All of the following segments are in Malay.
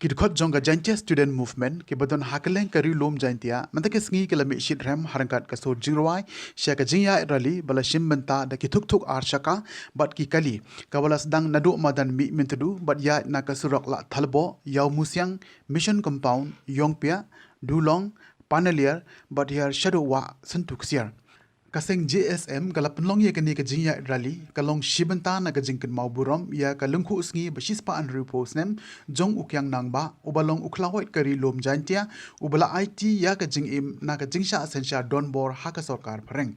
dkhot jongga jantia student movement ke badon hakeleng kari lom jantia mantake sngi ke lami shit ram harangkat ka so jirwai sha ka jinya rally bala shimbenta da ki thuk arshaka bat ki kali kabala sedang nadu madan Mihmyntdu bat ya na ka surak la thalbo yaw musyang mission compound yongpia dulong panelier bat here shadow wa Syntu Ksiar kaseng JSM kala penlong ye kani ka jinya rally kalong shibenta na ka jingkin Mawphor ya ka lungkhu sngi bashispa an repos nem jong Kiang Nangbah ubalong uklawait kari lom jantia ubala IT ya ka jingim na ka jingsha asensha donbor haka sarkar phareng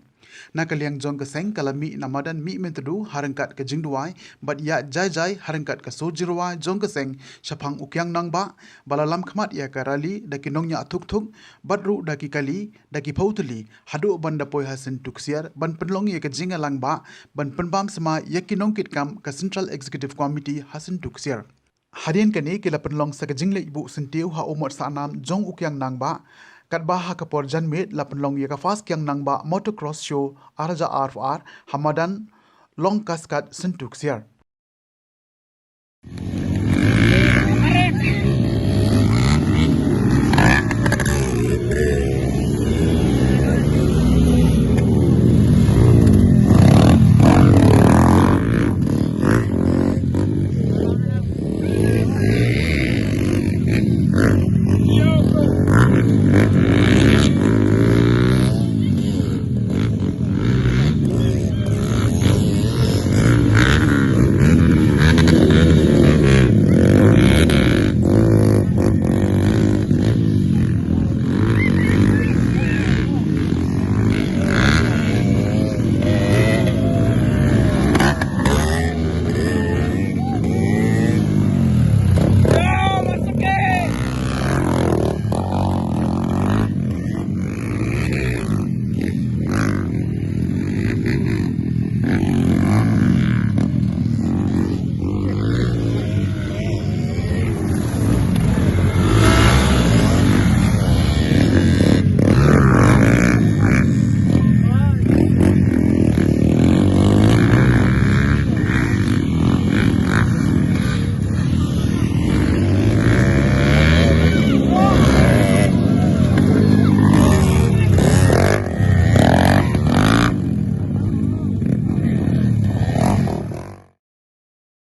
na kaliang jong ka seng kalami namadan Mihmyntdu harangkat ka jingduai bat ya jai harangkat ka sojirwa jong ka seng shapang Kiang Nangbah balalam khmat ya ka rally da kinongnya thuk batru da ki kali da ki phautuli hadu banda poi Syntu Ksiar ban penlong ye ka jinga langba ban penbam sama ya kinong kit kam ka Central Executive Committee Syntu Ksiar hadian kani kila penlong sa ka jingle ibu sentiu ha umot sa nam jong Kiang Nangbah Katbah haka por janmit la penlong ye ka fast Kiang Nangbah motocross show arja RFR hamadan long kaskat Syntu Ksiar